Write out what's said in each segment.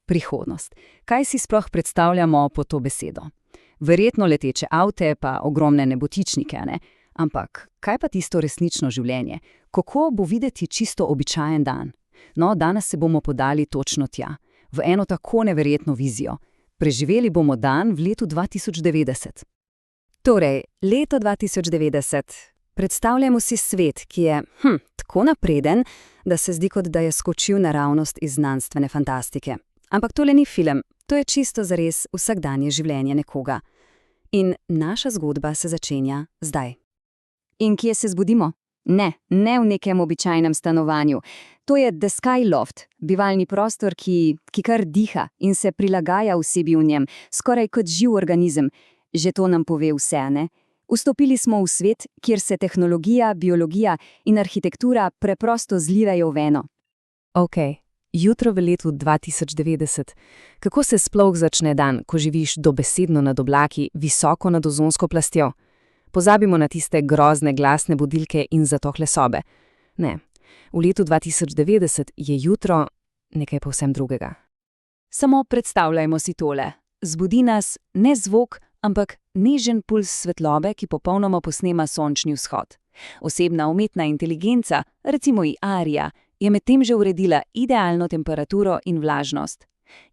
Prihodnost. Kaj si sploh predstavljamo pod to besedo? Verjetno leteče avte pa ogromne nebotičnike, ne? Ampak kaj pa tisto resnično življenje? Kako bo videti čisto običajen dan? No, danes se bomo podali točno tja, v eno tako neverjetno vizijo. Preživeli bomo dan v letu 2090. Torej, leto 2090. Predstavljamo si svet, ki je tako napreden, da se zdi, kot da je skočil naravnost iz znanstvene fantastike. Ampak tole ni film, to je čisto zares vsakdanje življenje nekoga. In naša zgodba se začenja zdaj. In kje se zbudimo? Ne v nekem običajnem stanovanju. To je The Sky Loft, bivalni prostor, ki kar diha in se prilagaja osebi v njem, skoraj kot živ organizem. Že to nam pove vse, ne? Vstopili smo v svet, kjer se tehnologija, biologija in arhitektura preprosto zlivajo v eno. Ok, jutro v letu 2090. Kako se sploh začne dan, ko živiš dobesedno nad oblaki, visoko nad ozonsko plastjo? Pozabimo na tiste grozne glasne budilke in zatohle sobe. Ne, v letu 2090 je jutro nekaj povsem drugega. Samo predstavljajmo si tole. Zbudi nas ne zvok, ampak nežen puls svetlobe, ki popolnoma posnema sončni vzhod. Osebna umetna inteligenca, recimo Aria, je medtem že uredila idealno temperaturo in vlažnost.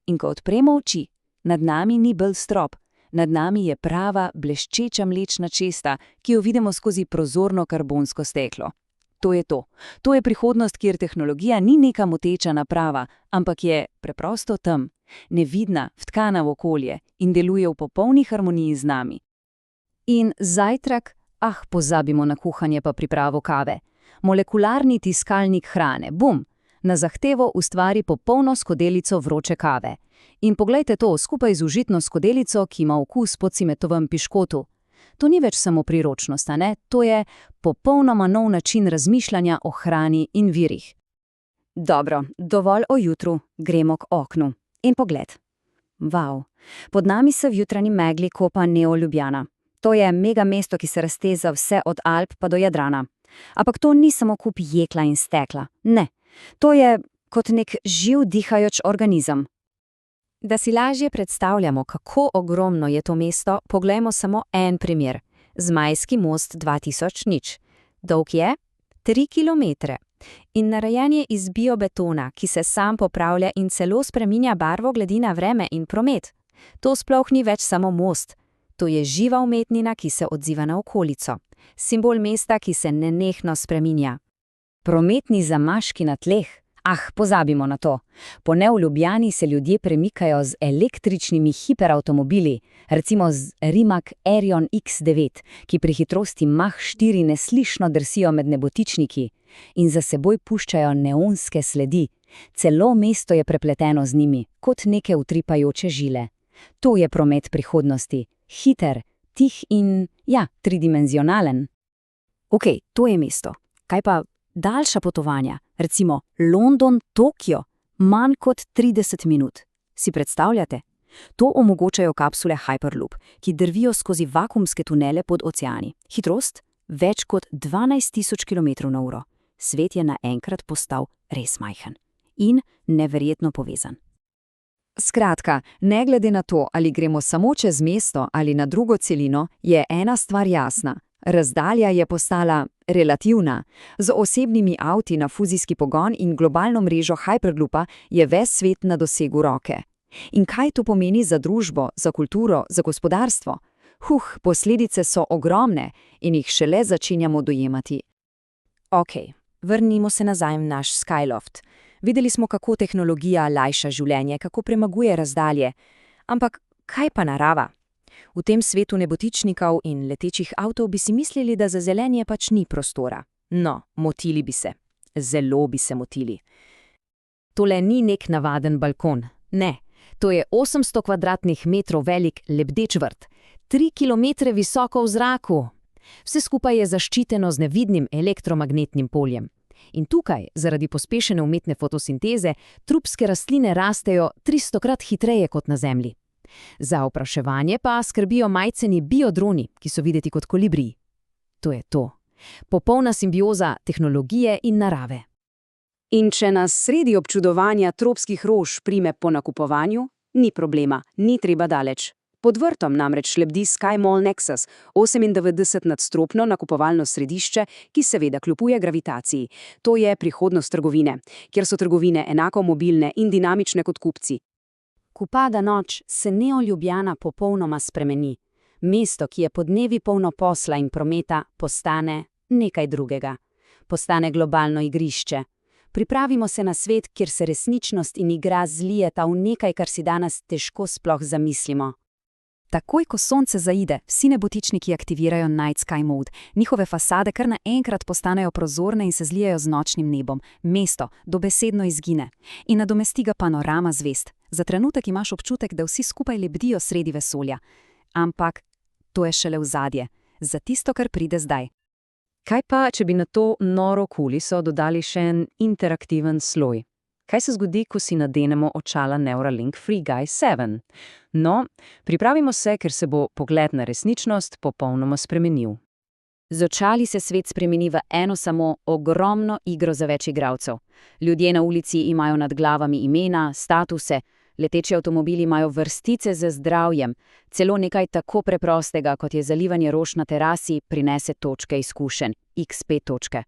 In ko odpremo oči, nad nami ni bel strop, nad nami je prava, bleščeča mlečna česta, ki jo vidimo skozi prozorno karbonsko steklo. To je to. To je prihodnost, kjer tehnologija ni neka moteča naprava, ampak je preprosto tam, nevidna, vtkana v okolje in deluje v popolni harmoniji z nami. In zajtrk, pozabimo na kuhanje pa pripravo kave. Molekularni tiskalnik hrane, bum, na zahtevo ustvari popolno skodelico vroče kave. In poglejte to, skupaj z užitno skodelico, ki ima okus po cimetovem piškotu. To ni več samo priročnost, ne? To je popolnoma nov način razmišljanja o hrani in virih. Dobro, dovolj o jutru, gremo k oknu. In pogled. Vav, pod nami se v jutranji megli kopa Neo Ljubljana. To je mega mesto, ki se razteza vse od Alp pa do Jadrana. Ampak to ni samo kup jekla in stekla. Ne, to je kot nek živ dihajoč organizem. Da si lažje predstavljamo, kako ogromno je to mesto, poglejmo samo en primer. Zmajski most 2000. Dolg je 3 kilometre. In narejen je iz biobetona, ki se sam popravlja in celo spreminja barvo glede na vreme in promet. To sploh ni več samo most. To je živa umetnina, ki se odziva na okolico. Simbol mesta, ki se nenehno spreminja. Prometni zamaški na tleh. Pozabimo na to. Po Neu Ljubljani se ljudje premikajo z električnimi hiperavtomobili, recimo z Rimac Arion X9, ki pri hitrosti Mach 4 neslišno drsijo med nebotičniki in za seboj puščajo neonske sledi. Celo mesto je prepleteno z njimi, kot neke utripajoče žile. To je promet prihodnosti. Hiter, tih in, tridimenzionalen. Ok, to je mesto. Kaj pa daljša potovanja? Recimo London-Tokio, manj kot 30 minut. Si predstavljate? To omogočajo kapsule Hyperloop, ki drvijo skozi vakuumske tunele pod oceani. Hitrost? Več kot 12.000 km/h. Svet je naenkrat postal res majhen. In neverjetno povezan. Skratka, ne glede na to, ali gremo samo čez mesto ali na drugo celino, je ena stvar jasna. Razdalja je postala relativna. Z osebnimi avti na fuzijski pogon in globalno mrežo Hyperloopa je ves svet na dosegu roke. In kaj to pomeni za družbo, za kulturo, za gospodarstvo? Posledice so ogromne in jih šele začenjamo dojemati. Ok, vrnimo se nazaj v naš Skyloft. Videli smo, kako tehnologija lajša življenje, kako premaguje razdalje. Ampak kaj pa narava? V tem svetu nebotičnikov in letečih avtov bi si mislili, da za zelenje pač ni prostora. No, motili bi se. Zelo bi se motili. Tole ni nek navaden balkon. Ne, to je 800 kvadratnih metrov velik lebdeč vrt. 3 kilometre visoko v zraku. Vse skupaj je zaščiteno z nevidnim elektromagnetnim poljem. In tukaj, zaradi pospešene umetne fotosinteze, tropske rastline rastejo 300-krat hitreje kot na Zemlji. Za opraševanje pa skrbijo majceni biodroni, ki so videti kot kolibriji. To je to. Popolna simbioza tehnologije in narave. In če nas sredi občudovanja tropskih rož prime po nakupovanju, ni problema, ni treba daleč. Pod vrtom namreč lebdi Sky Mall Nexus, 98-nadstropno nakupovalno središče, ki seveda kljubuje gravitaciji. To je prihodnost trgovine, kjer so trgovine enako mobilne in dinamične kot kupci. Ko pada noč, se Neo Ljubljana popolnoma spremeni. Mesto, ki je podnevi polno posla in prometa, postane nekaj drugega. Postane globalno igrišče. Pripravimo se na svet, kjer se resničnost in igra zlijeta v nekaj, kar si danes težko sploh zamislimo. Takoj, ko sonce zaide, vsi nebotičniki aktivirajo Night Sky Mode. Njihove fasade kar naenkrat postanejo prozorne in se zlijajo z nočnim nebom. Mesto dobesedno izgine. In nadomesti ga panorama zvezd. Za trenutek imaš občutek, da vsi skupaj lebdijo sredi vesolja. Ampak to je šele ozadje. Za tisto, kar pride zdaj. Kaj pa, če bi na to noro kuliso dodali še en interaktiven sloj? Kaj se zgodi, ko si nadenemo očala Neuralink FreeGuy 7? No, pripravimo se, ker se bo pogled na resničnost popolnoma spremenil. Z očali se svet spremeni v eno samo ogromno igro za več igralcev. Ljudje na ulici imajo nad glavami imena, statuse, leteči avtomobili imajo vrstice z zdravjem, celo nekaj tako preprostega, kot je zalivanje rož na terasi, prinese točke izkušenj, XP točke.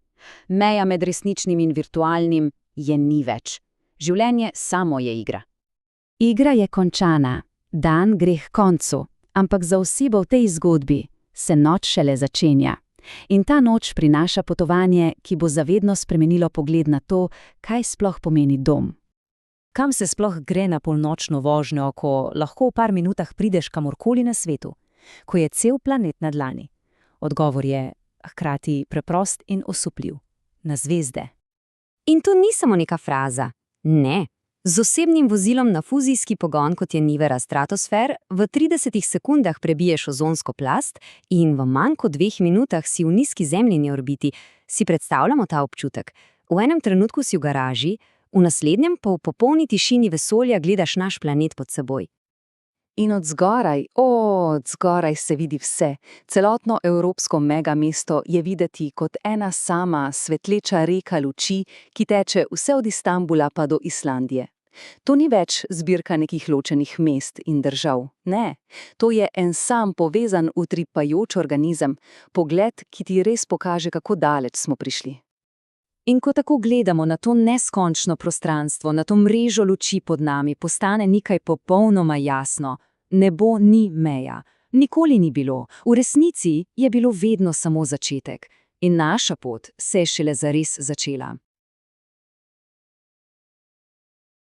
Meja med resničnim in virtualnim je ni več. Življenje samo je igra. Igra je končana, dan gre k koncu, ampak za osebo v tej zgodbi se noč šele začenja. In ta noč prinaša potovanje, ki bo zavedno spremenilo pogled na to, kaj sploh pomeni dom. Kam se sploh gre na polnočno vožnjo, ko lahko v par minutah prideš kamorkoli na svetu, ko je cel planet na dlani? Odgovor je hkrati preprost in osupljiv. Na zvezde. In to ni samo neka fraza. Ne. Z osebnim vozilom na fuzijski pogon, kot je Nivera Stratosphere, v 30 sekundah prebiješ ozonsko plast in v manj kot 2 minutah si v nizki zemljini orbiti. Si predstavljamo ta občutek? V enem trenutku si v garaži, v naslednjem pa v popolni tišini vesolja gledaš naš planet pod seboj. In od zgoraj se vidi vse. Celotno evropsko megamesto je videti kot ena sama svetleča reka luči, ki teče vse od Istanbula pa do Islandije. To ni več zbirka nekih ločenih mest in držav. Ne, to je en sam povezan utripajoč organizem, pogled, ki ti res pokaže, kako daleč smo prišli. In ko tako gledamo na to neskončno prostranstvo, na to mrežo luči pod nami, postane nekaj popolnoma jasno. Nebo ni meja. Nikoli ni bilo. V resnici je bilo vedno samo začetek. In naša pot se je šele zares začela.